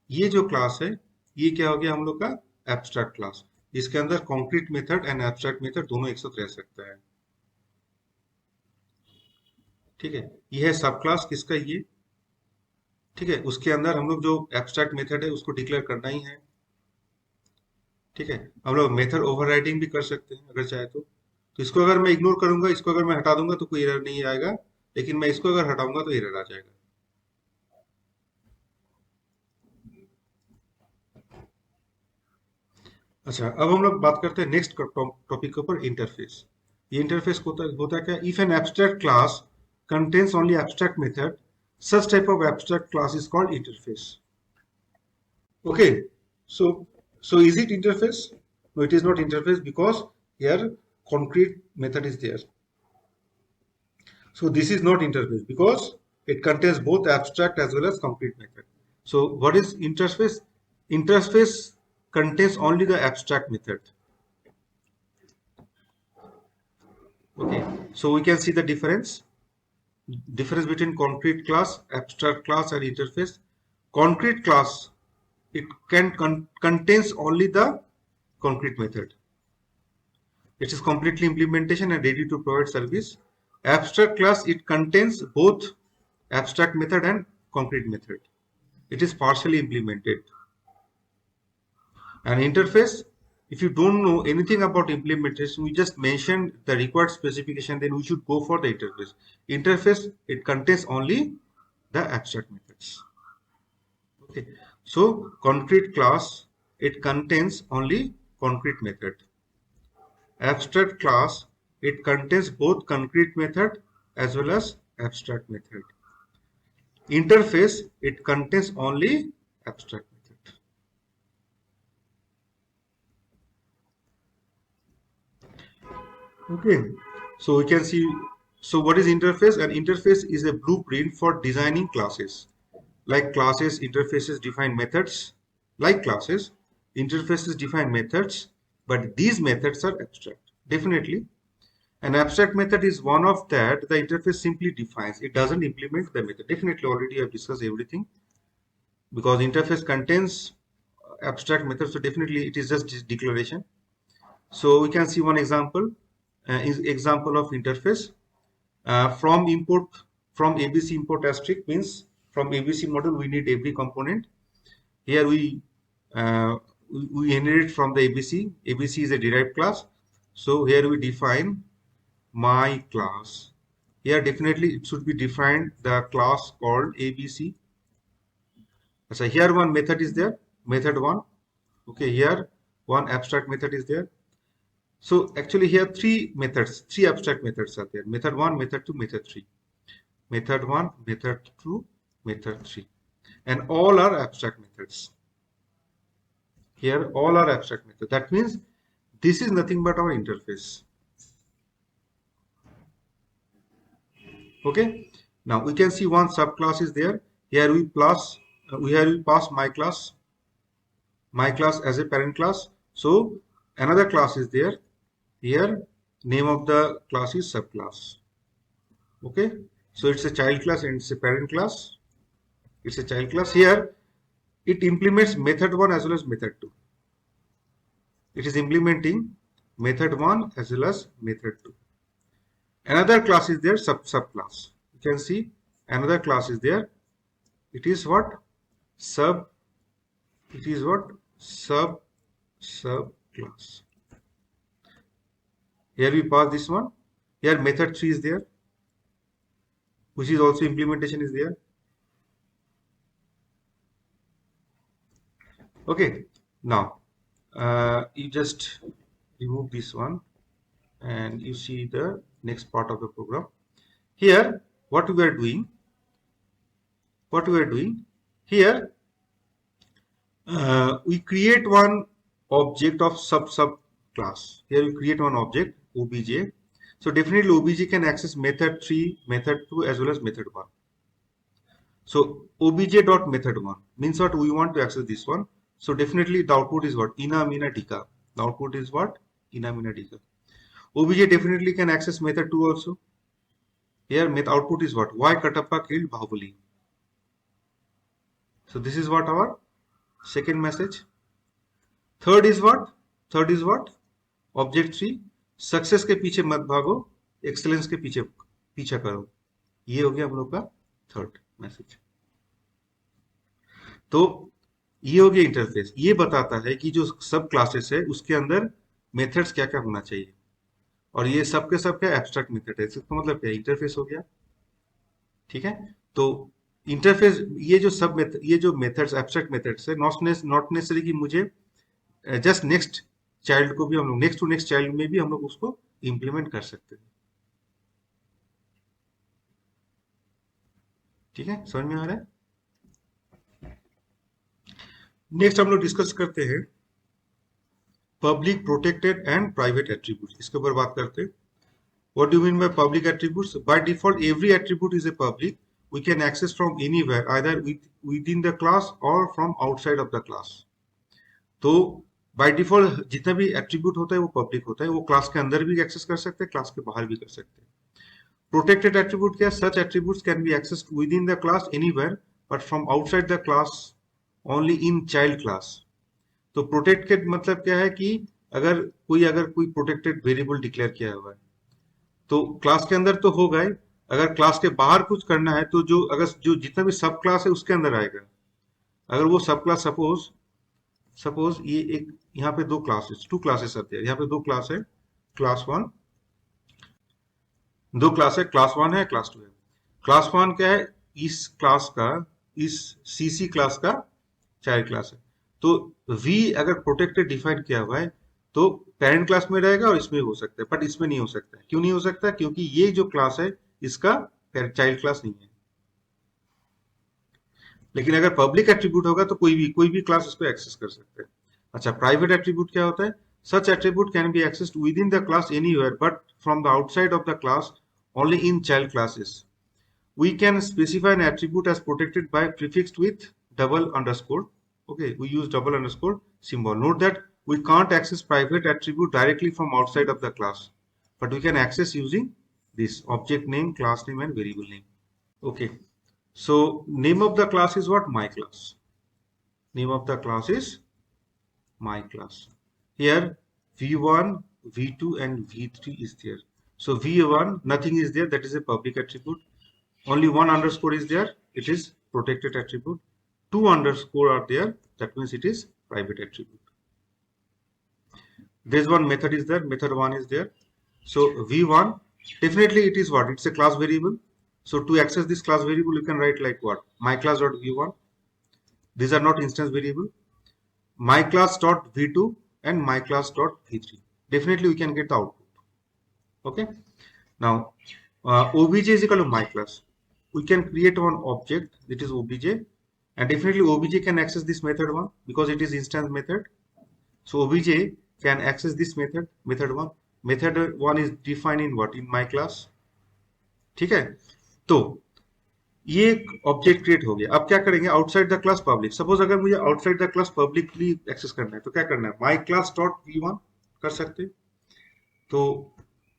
ये जो क्लास है, ये क्या हो गया हम लोग का एब्स्ट्रैक्ट क्लास, इसके अंदर concrete method and abstract method दोनों एक साथ रह सकता है। ठीक है, ये है सब क्लास किसका, ये। ठीक है, उसके अंदर हम लोग जो एब्स्ट्रैक्ट मेथड है उसको डिक्लेयर करना ही है। ठीक है, हम लोग मेथड ओवरराइडिंग भी कर सकते हैं अगर चाहे तो इसको अगर मैं इग्नोर करूंगा, इसको अगर मैं हटा दूंगा तो कोई एरर नहीं आएगा, लेकिन मैं इसको अगर हटाऊंगा तो एरर आ जाएगा। अच्छा, अब हम लोग बात करते हैं नेक्स्ट टॉपिक के ऊपर, इंटरफेस। ये इंटरफेस होता क्या, if an abstract class contains only abstract method, such type of abstract class is called interface. Okay, so is it interface? No, it is not interface, because here concrete method is there. So this is not interface because it contains both abstract as well as concrete method. So what is interface? Interface contains only the abstract method. Okay, so we can see the difference between concrete class, abstract class, and interface. Concrete class, it contains only the concrete method. It is completely implementation and ready to provide service. Abstract class, it contains both abstract method and concrete method. It is partially implemented. And interface, if you don't know anything about implementation, we just mentioned the required specification, then we should go for the interface. Interface, it contains only the abstract methods. Okay, so concrete class, it contains only concrete method. Abstract class, it contains both concrete method as well as abstract method. Interface, it contains only abstract method. Okay, so we can see, so what is interface? An interface is a blueprint for designing classes. Like classes, interfaces define methods. Like classes, interfaces define methods, but these methods are abstract. Definitely, an abstract method is one of that the interface simply defines. It doesn't implement the method. Definitely, already I've discussed everything because interface contains abstract methods. So definitely, it is just declaration. So we can see one example. Is example of interface from ABC import asterisk means from ABC model we need every component. Here we inherit from the ABC. ABC is a derived class, so here we define my class. Here definitely it should be defined the class called ABC. So here one method is there, method 1. Okay, here one abstract method is there. So actually here three abstract methods are there. Method 1, method 2, method 3. Method 1, method 2, method 3. And all are abstract methods. Here all are abstract methods. That means this is nothing but our interface. Okay. Now we can see one subclass is there. Here we pass my class as a parent class. So another class is there. Here name of the class is subclass. Okay, so it's a child class and it's a parent class. It's a child class. Here it implements method 1 as well as method 2. It is implementing method 1 as well as method 2. Another class is there, subclass. You can see another class is there. It is what? Subclass. Here we pass this one. Here method 3 is there, which is also implementation is there. Okay, now you just remove this one and you see the next part of the program. Here what we are doing here, we create one object of sub class. Here we create one object obj. So definitely obj can access method 3, method 2 as well as method 1. So obj dot method 1 means what? We want to access this one. So definitely the output is what? Ina Mina Dika. The output is what? Ina Mina Dika. Obj definitely can access method 2 also. Here output is what? Why Katappa killed Bahubali. So this is what our second message. Third is what? Object 3. Success के पीछे मत भागो, एक्सेलेंस के पीछा करो. ये हो गया हम लोग का थर्ड मैसेज. तो ये हो गया इंटरफेस. ये बताता है कि जो सब क्लासेस है उसके अंदर मेथड्स क्या क्या होना चाहिए, और ये सब के सब क्या एब्स्ट्रैक्ट मेथड है. इसका मतलब क्या? इंटरफेस हो गया. ठीक है. तो इंटरफेस ये जो मेथड्स एब्स्ट्रैक्ट मेथड्स है, नॉट नेसेसरी कि मुझे जस्ट नेक्स्ट चाइल्ड को भी हम लोग नेक्स्ट टू नेक्स्ट चाइल्ड में भी हम लोग उसको इंप्लीमेंट कर सकते हैं. ठीक है, समझ में आ रहा है. नेक्स्ट हम लोग डिस्कस करते हैं public, protected and private attribute. इसके ऊपर बात करते हैं. What do mean by public attributes? By default every attribute is a public. We can access from anywhere, either within the class or from outside of the class. तो बाय डिफॉल्ट जितना भी एट्रीब्यूट होता है वो पब्लिक होता है, वो क्लास के अंदर भी एक्सेस कर सकते हैं, क्लास के बाहर भी कर सकते हैं। प्रोटेक्टेड एट्रीब्यूट क्या? Such attributes can be accessed within the class anywhere but from outside the class only in child class. तो प्रोटेक्टेड मतलब क्या है कि अगर कोई प्रोटेक्टेड वेरिएबल डिक्लेयर किया हुआ है तो क्लास के अंदर तो होगा ही, अगर क्लास के बाहर कुछ करना है तो जो जितना भी सब क्लास है उसके अंदर आएगा। अगर वो सब क्लास सपोज सपोज ये एक, यहाँ पे दो क्लासेस, टू क्लासेस आते हैं, यहाँ पे दो क्लास है, क्लास वन, दो क्लास है, क्लास वन है, क्लास टू है। क्लास वन क्या है? इस क्लास का, इस सीसी क्लास का चाइल्ड क्लास है। तो वी अगर प्रोटेक्टेड डिफाइन किया हुआ है तो पेरेंट क्लास में रहेगा और इसमें हो सकता है, बट इसमें नहीं हो सकता है। क्यों नहीं हो सकता? क्योंकि ये जो क्लास है इसका चाइल्ड क्लास नहीं है। लेकिन अगर पब्लिक एट्रीब्यूट होगा तो कोई भी क्लास इसको एक्सेस कर सकते हैं। अच्छा, प्राइवेट एट्रीब्यूट क्या होता है? Such attribute can be accessed within the class anywhere but from the outside of the class only in child classes. We can specify an attribute as protected by prefixed with double underscore. Okay, we use double underscore symbol. Note that we can't access private attribute directly from outside of the class, but we can access using this object name, class name, and variable name. Okay, so name of the class is what? My class. Name of the class is my class. Here v1, v2, and v3 is there. So v1 nothing is there, that is a public attribute. Only one underscore is there, it is protected attribute. Two underscore are there, that means it is private attribute. There's one method is there, method one is there. So v1 definitely it is what? It's a class variable. So to access this class variable you can write like what? My class dot v1. These are not instance variable. My class dot v2 and my class dot v3. Definitely we can get the output. Okay. Now obj is equal to my class. We can create one object that is obj, and definitely obj can access this method one because it is instance method. So obj can access this method, method one. Method one is defined in what? In my class. ठीक है, तो ये ऑब्जेक्ट क्रिएट हो गया। अब क्या करेंगे? Outside the class public. Suppose अगर मुझे outside the class publicly access करना है तो क्या करना है? माई क्लास डॉट v1 कर सकते हैं। तो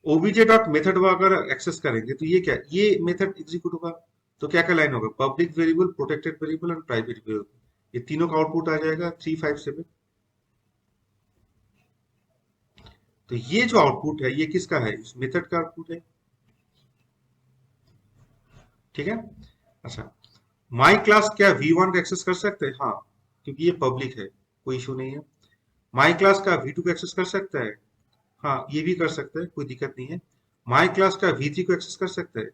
obj डॉट मेथड अगर एक्सेस करेंगे तो ये क्या? ये मेथड एग्जीक्यूट होगा। तो क्या क्या लाइन होगा? Public variable, protected variable and private variable. ये तीनों का आउटपुट आ जाएगा 357। तो ये जो आउटपुट है ये किसका है? इस मेथड का आउटपुट है। ठीक है। अच्छा, माई क्लास क्या v1 का एक्सेस कर सकते हैं? हाँ, क्योंकि ये पब्लिक है, कोई इशू नहीं है। माई क्लास का v2 को एक्सेस कर सकता है? हाँ, ये भी कर सकता है, कोई दिक्कत नहीं है। माई क्लास का v3 को एक्सेस कर सकता है?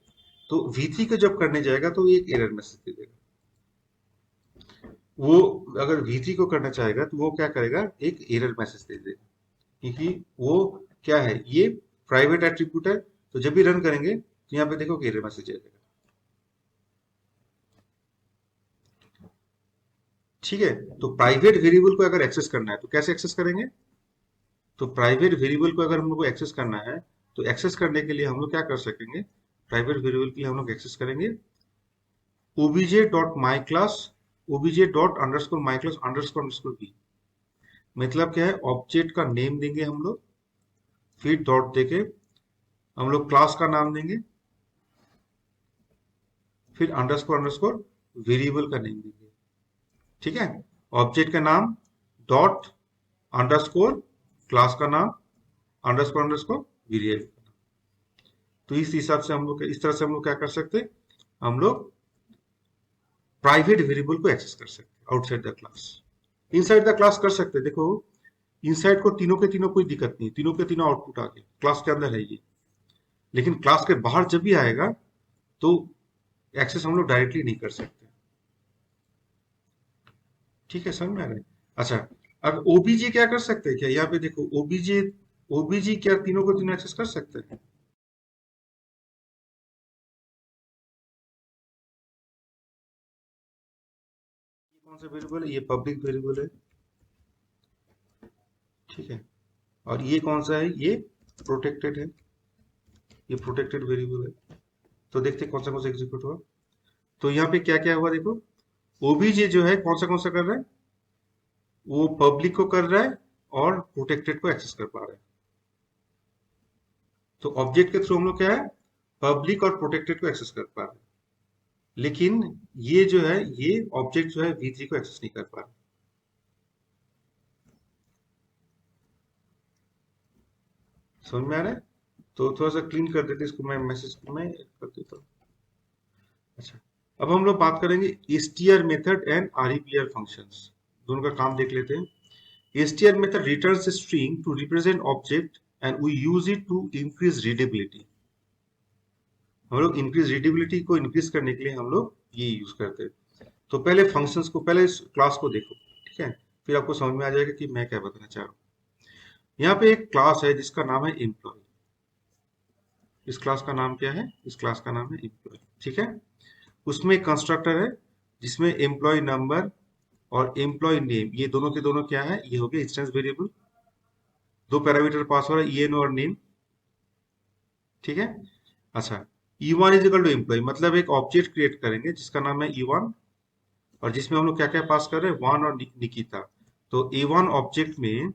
तो v3 को जब करने जाएगा तो एक एरर मैसेज दे देगा। वो अगर v3 को करना चाहेगा तो वो क्या करेगा? एक एरर मैसेज दे देगा, क्योंकि वो क्या है? ये प्राइवेट एट्रीब्यूट है। तो जब भी रन करेंगे तो यहाँ पे देखो एरर मैसेज आएगा। ठीक है। तो प्राइवेट वेरिएबल को अगर एक्सेस करना है तो कैसे एक्सेस करेंगे? तो प्राइवेट वेरिएबल को अगर हम लोग को एक्सेस करना है तो एक्सेस करने के लिए हम लोग क्या कर सकेंगे? प्राइवेट वेरिएबल के लिए हम लोग एक्सेस करेंगे obj dot my class, obj dot underscore my class underscore B. मतलब क्या है? ऑब्जेक्ट का नेम देंगे हम लोग, फिर डॉट देके हम लोग क्लास का नाम देंगे, फिर अंडरस्कोर अंडरस्कोर वेरिएबल का नेम देंगे। ठीक है। ऑब्जेक्ट का नाम डॉट अंडरस्कोर क्लास का नाम अंडरस्कोर अंडरस्कोर वेरिएबल का नाम। तो इस हिसाब से हम लोग, इस तरह से हम लोग क्या कर सकते हैं? हम लोग प्राइवेट वेरिएबल को एक्सेस कर सकते हैं outside the class. Inside the class कर सकते हैं। देखो इनसाइड को तीनों के तीनों कोई दिक्कत नहीं, तीनों के तीनों आउटपुट आ गए, क्लास के अंदर है ये। लेकिन क्लास के बाहर जब भी आएगा तो एक्सेस हम लोग डायरेक्टली नहीं कर सकते। ठीक है, समझ में आ रहा है? अच्छा, अब ओबीजे क्या कर सकते हैं? क्या यहाँ पे देखो ओबीजे, ओबीजे क्या तीनों को तीनों एक्सेस कर सकते हैं? ये कौन सा वेरिएबल है? ये पब्लिक वेरिएबल है। ठीक है। और ये कौन सा है? ये प्रोटेक्टेड है, ये प्रोटेक्टेड वेरिएबल है। तो देखते कौन सा एग्जीक्यूट हुआ। तो यहाँ पे क्या क्या हुआ देखो। ओबीजे जो है कौन सा कर रहा है? वो पब्लिक को कर रहा है और प्रोटेक्टेड को एक्सेस कर पा रहे हैं। तो ऑब्जेक्ट के थ्रू हम लोग क्या है, पब्लिक और प्रोटेक्टेड को एक्सेस कर पा रहे हैं, लेकिन ये जो है, ये ऑब्जेक्ट जो है V3 को एक्सेस नहीं कर पा रहा। समझ में आ रहा है? तो थोड़ा सा क्लीन कर देते इसको, मैं मैसेज में कर देता हूँ। अच्छा, अब हम लोग बात करेंगे str method and REPR functions, दोनों का काम देख लेते हैं। str method returns string to represent object and we use it to increase readability. हम लोग इंक्रीज रीडेबिलिटी को इंक्रीज करने के लिए हम लोग ये यूज करते हैं। तो पहले फंक्शंस को, पहले क्लास को देखो, ठीक है, फिर आपको समझ में आ जाएगा कि मैं क्या बताना चाह रहा हूँ। यहाँ पे एक क्लास है जिसका नाम है एम्प्लॉय। इस क्लास का नाम क्या है? इस क्लास का नाम है एम्प्लॉय, ठीक है। उसमें एक कंस्ट्रक्टर है जिसमें एम्प्लॉय नंबर और एम्प्लॉय नेम, ये दोनों के दोनों क्या है, ये हो गया इंस्टेंस वेरिएबल। दो पैरामीटर पास हो रहा है, EN और नेम, ठीक है। अच्छा, E1 is equal to employ, मतलब एक ऑब्जेक्ट क्रिएट करेंगे जिसका नाम है E1, और जिसमें हम लोग क्या क्या पास कर रहे हैं, 1 और निकिता। तो A1 ऑब्जेक्ट में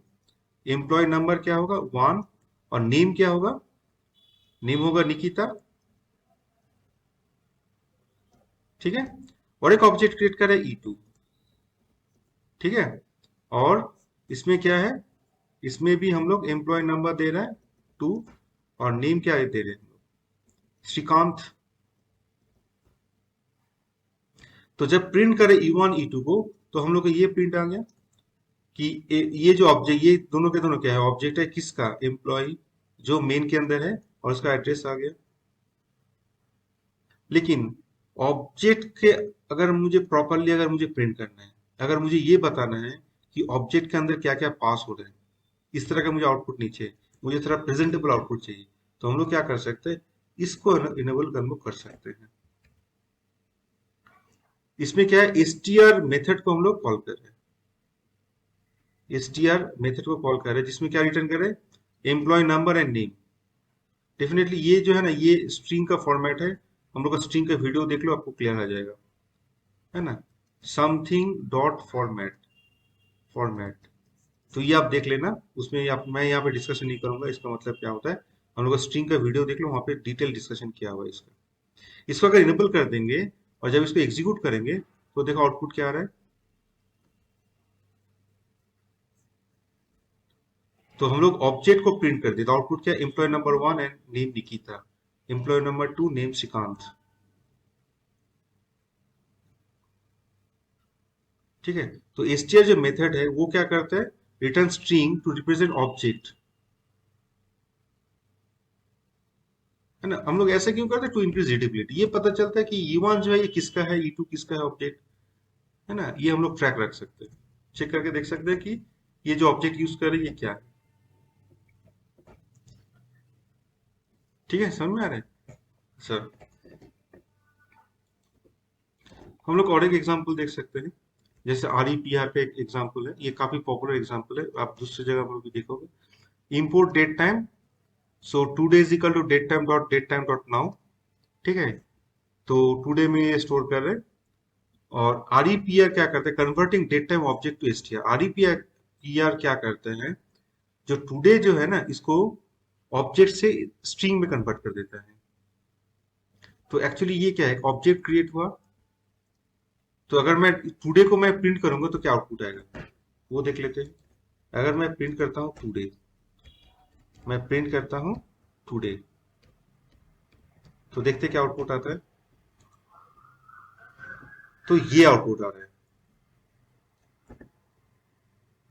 एम्प्लॉय नंबर क्या होगा, 1, और नेम क्या होगा, नेम होगा निकिता, ठीक है। और एक ऑब्जेक्ट क्रिएट करें E2, ठीक है। और इसमें क्या है, इसमें भी हम लोग एम्प्लॉय नंबर दे रहे हैं 2, और नेम क्या दे रहे हैं, श्रीकांत। तो जब प्रिंट करें E1 E2 को, तो हम लोग को ये प्रिंट आ गया कि ये जो ऑब्जेक्ट, ये दोनों के दोनों क्या है, ऑब्जेक्ट है किसका, एम्प्लॉय, जो मेन के अंदर है, और उसका एड्रेस आ गया। लेकिन ऑब्जेक्ट के, अगर मुझे प्रॉपरली, अगर मुझे प्रिंट करना है, अगर मुझे ये बताना है कि ऑब्जेक्ट के अंदर क्या क्या पास हो रहा है, इस तरह का मुझे आउटपुट नहीं चाहिए, मुझे थोड़ा प्रेजेंटेबल आउटपुट चाहिए, तो हम लोग क्या कर सकते हैं, इसको इनेबल कर सकते हैं। इसमें क्या है, str मेथड को हम लोग कॉल कर रहे हैं, str मेथड को कॉल कर रहे हैं, जिसमें क्या रिटर्न करें, employ number and name. Definitely ये जो है ना, ये स्ट्रिंग का फॉर्मेट है, हम लोग का स्ट्रिंग का वीडियो देख लो, आपको क्लियर आ जाएगा, है ना। समथिंग डॉट फॉर्मेट, फॉर्मेट, तो ये आप देख लेना, उसमें मैं यहाँ पे डिस्कशन नहीं करूंगा इसका मतलब क्या होता है। हम लोग स्ट्रिंग का वीडियो देख लो, वहां पे डिटेल डिस्कशन किया हुआ है इसका। इसको अगर इनेबल कर देंगे और जब इसको एग्जीक्यूट करेंगे, तो देखो आउटपुट क्या आ रहा है। तो हम लोग ऑब्जेक्ट को प्रिंट कर देते, आउटपुट क्या, employ number 1 and name Nikita, employ number 2 name Shrikant, ठीक है। तो str जो मेथड है वो क्या करता है, return string to represent object, है ना। हम लोग ऐसा क्यों करते हैं, टू इंक्रीज रीडेबिलिटी, ये पता चलता है कि E1 जो है ये किसका है, E2 किसका है ऑब्जेक्ट, है ना। ये हम लोग ट्रैक रख सकते हैं, चेक करके देख सकते हैं कि ये जो ऑब्जेक्ट यूज कर रहे हैं ये क्या है, ठीक है। समझ में आ रहा है सर? हम लोग और एक एग्जांपल देख सकते हैं, जैसे REPR पे एक एग्जांपल है, ये काफी पॉपुलर एग्जांपल है, आप दूसरी जगह में भी देखोगे। Import date time, so today is equal to date time dot now, ठीक है। तो टुडे में ये स्टोर कर रहे हैं। और REPR क्या करते हैं, converting date time object to str। REPR क्या करते हैं, जो टुडे जो है ना, इसको ऑब्जेक्ट से स्ट्रिंग में कन्वर्ट कर देता है। तो एक्चुअली ये क्या है, ऑब्जेक्ट क्रिएट हुआ, तो अगर मैं टुडे को मैं प्रिंट करूंगा तो क्या आउटपुट आएगा, वो देख लेते हैं। अगर मैं प्रिंट करता हूं टुडे, मैं प्रिंट करता हूं टुडे, तो देखते क्या आउटपुट आता है। तो ये आउटपुट आ रहा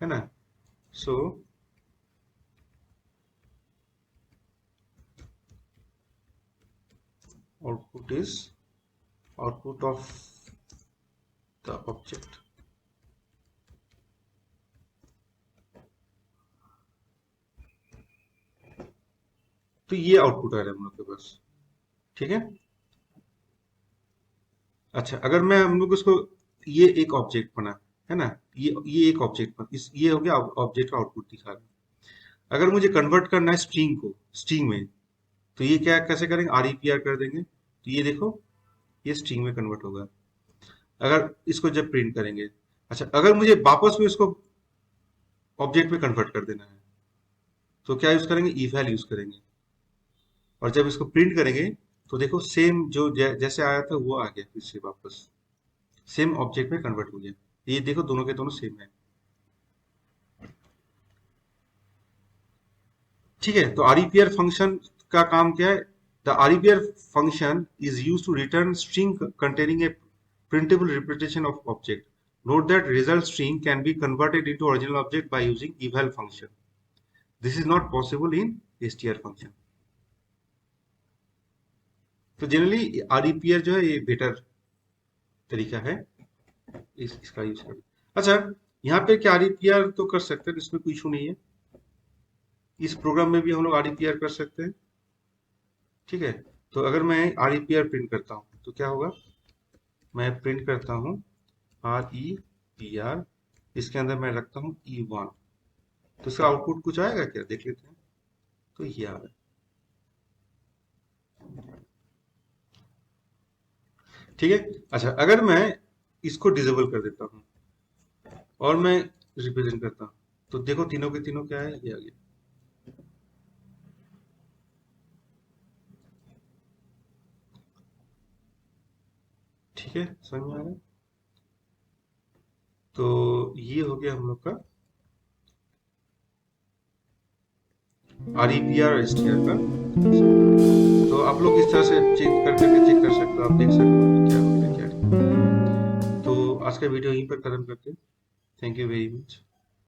है ना। So output is output of the object. तो ये आउटपुट आ रहा है हम लोग के पास, ठीक है। अच्छा, अगर मैं हम लोग इसको, ये एक ऑब्जेक्ट बना, है ना, ये एक ऑब्जेक्ट बना, इस ये हो गया ऑब्जेक्ट का आउटपुट दिखा रहा है। अगर मुझे कन्वर्ट करना है स्ट्रिंग को, स्ट्रिंग में, तो ये क्या कैसे करेंगे, REPR कर देंगे, तो ये देखो ये स्ट्रिंग में कन्वर्ट होगा। अगर इसको जब प्रिंट करेंगे, अच्छा, अगर मुझे वापस में इसको ऑब्जेक्ट में कन्वर्ट कर देना है। तो क्या यूज करेंगे, eval यूज करेंगे। और जब इसको प्रिंट करेंगे तो देखो सेम जो जैसे आया था वो आ गया फिर से वापस, सेम ऑब्जेक्ट में कन्वर्ट हो गया। ये देखो दोनों के दोनों सेम है। ठीक है, तो REPR फंक्शन का काम क्या है? The REPR function is use to return string containing a printable representation of object. Note that result string can be converted into original object by using eval function. This is not possible in str function. तो जनरली REPR जो है ये बेटर तरीका है इसका यूज करना। अच्छा, यहाँ पे क्या REPR तो कर सकते हैं, इसमें कोई इशू नहीं है। इस प्रोग्राम में भी हम लोग REPR कर सकते हैं। ठीक है, तो अगर मैं REPR प्रिंट करता हूँ तो क्या होगा, मैं प्रिंट करता हूँ REPR, इसके अंदर मैं रखता हूँ E1, तो इसका आउटपुट कुछ आएगा क्या, देख लेते हैं। तो ये आ रहा है। ठीक है, अच्छा अगर मैं इसको डिसेबल कर देता हूँ और मैं रिप्रेजेंट करता हूँ, तो देखो तीनों के तीनों क्या है, ये आ गया। ठीक है, समझ में आ रहा है। तो ये हो गया हम लोग का REPR और STR का। तो आप लोग इस तरह से चेक करके चेक कर सकते हो, आप देख सकते हो क्या हो रहा है क्या नहीं। तो आज का वीडियो यहीं पर खत्म करते हैं। Thank you very much.